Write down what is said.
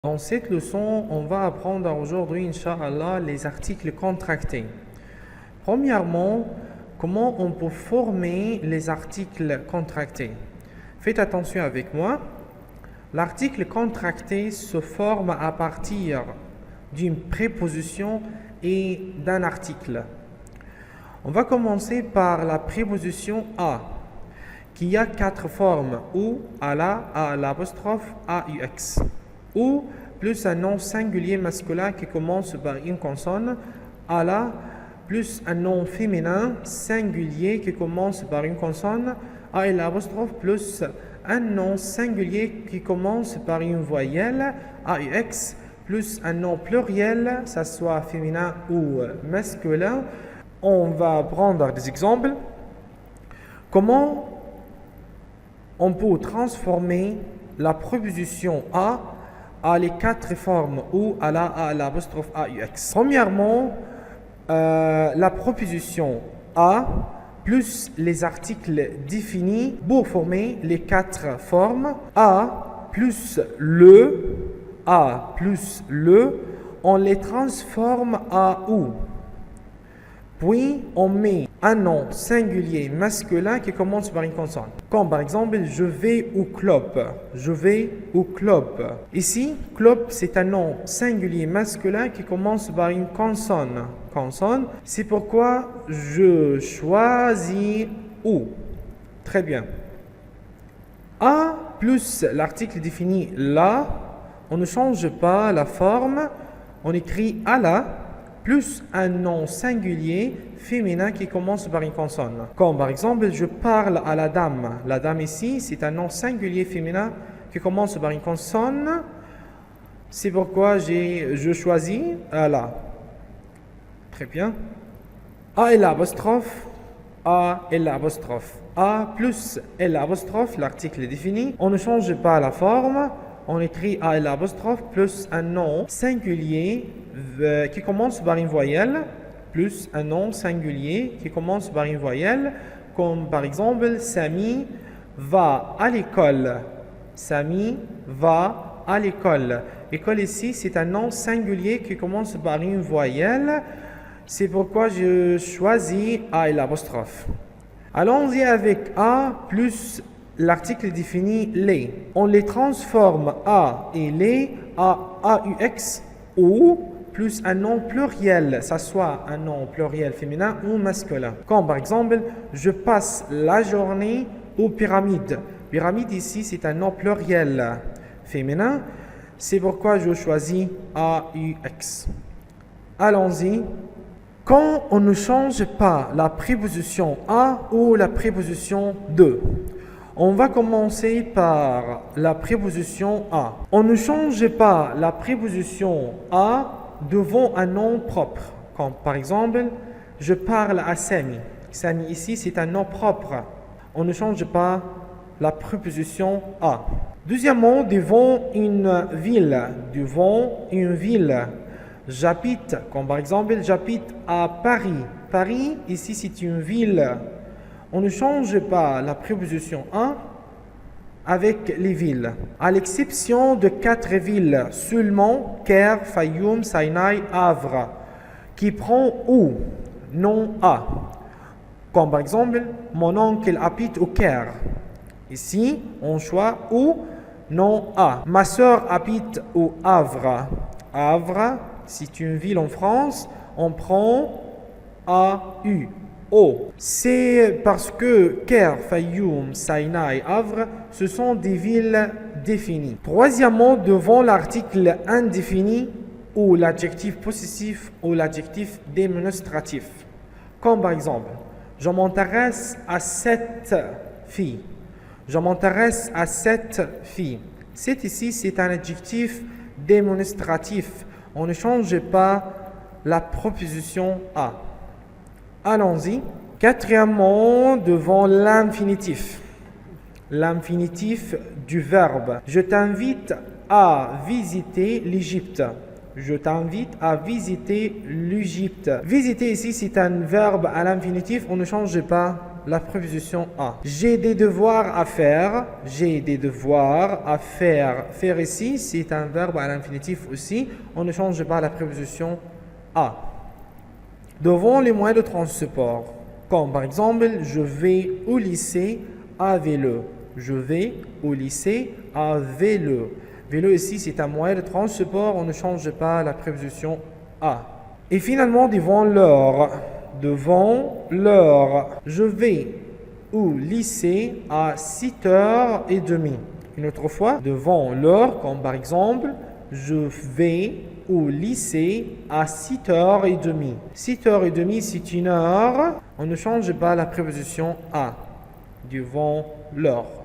Dans cette leçon, on va apprendre aujourd'hui, Inch'Allah, les articles contractés. Premièrement, comment on peut former les articles contractés. Faites attention avec moi. L'article contracté se forme à partir d'une préposition et d'un article. On va commencer par la préposition à, qui a 4 formes, ou, à l'apostrophe, AUX. Ou plus un nom singulier masculin qui commence par une consonne, ala, plus un nom féminin singulier qui commence par une consonne, a et l'apostrophe, plus un nom singulier qui commence par une voyelle, AUX, plus un nom pluriel, ça soit féminin ou masculin. On va prendre des exemples. Comment on peut transformer la préposition à les 4 formes ou à l'apostrophe AUX. Premièrement, la préposition à plus les articles définis pour former les 4 formes. À plus le, on les transforme à ou. Puis, on met un nom singulier masculin qui commence par une consonne. Comme par exemple, je vais au club. Je vais au club. Ici, club, c'est un nom singulier masculin qui commence par une consonne. C'est pourquoi je choisis ou. Très bien. A plus l'article défini là, on ne change pas la forme. On écrit à la plus un nom singulier féminin qui commence par une consonne. Comme par exemple, je parle à la dame. La dame ici, c'est un nom singulier féminin qui commence par une consonne. C'est pourquoi je choisis à la. Très bien. A et l'apostrophe. A et l'apostrophe. A plus et l'apostrophe, l'article est défini. On ne change pas la forme. On écrit A et l'apostrophe plus un nom singulier qui commence par une voyelle, plus un nom singulier qui commence par une voyelle, comme par exemple, Sami va à l'école. Sami va à l'école. École ici, c'est un nom singulier qui commence par une voyelle. C'est pourquoi je choisis A et l'apostrophe. Allons-y avec A plus l'article définit les. On les transforme A et les à AUX ou plus un nom pluriel, ça soit un nom pluriel féminin ou masculin. Comme par exemple, je passe la journée aux pyramides. Pyramide ici, c'est un nom pluriel féminin. C'est pourquoi je choisis AUX. Allons-y. Quand on ne change pas la préposition à ou la préposition de, on va commencer par la préposition à. On ne change pas la préposition à devant un nom propre. Comme par exemple, je parle à Sami. Sami ici, c'est un nom propre. On ne change pas la préposition à. Deuxièmement, devant une ville. J'habite, comme par exemple, j'habite à Paris. Paris, ici, c'est une ville. On ne change pas la préposition à avec les villes, à l'exception de 4 villes seulement, Caire, Fayoum, Sinaï, Havre, qui prend ou, non à. Comme par exemple, mon oncle habite au Caire. Ici, on choisit ou, non à. Ma soeur habite au Havre. Havre, c'est une ville en France, on prend A-U. C'est parce que Caire, Fayoum, Sinaï, Havre, ce sont des villes définies. Troisièmement, devant l'article indéfini ou l'adjectif possessif ou l'adjectif démonstratif. Comme par exemple, je m'intéresse à cette fille. Je m'intéresse à cette fille. Cette ici, c'est un adjectif démonstratif. On ne change pas la préposition à. Allons-y. Quatrièmement, devant l'infinitif. L'infinitif du verbe. Je t'invite à visiter l'Égypte. Je t'invite à visiter l'Égypte. Visiter ici, c'est un verbe à l'infinitif. On ne change pas la préposition à. J'ai des devoirs à faire. J'ai des devoirs à faire. Faire ici, c'est un verbe à l'infinitif aussi. On ne change pas la préposition à. Devant les moyens de transport. Comme par exemple, je vais au lycée à vélo. Je vais au lycée à vélo. Vélo ici, c'est un moyen de transport. On ne change pas la préposition à. Et finalement, devant l'heure. Devant l'heure. Je vais au lycée à 6h30. Une autre fois, devant l'heure, comme par exemple, je vais au lycée à 6h30. 6h30, c'est une heure. On ne change pas la préposition à devant l'heure.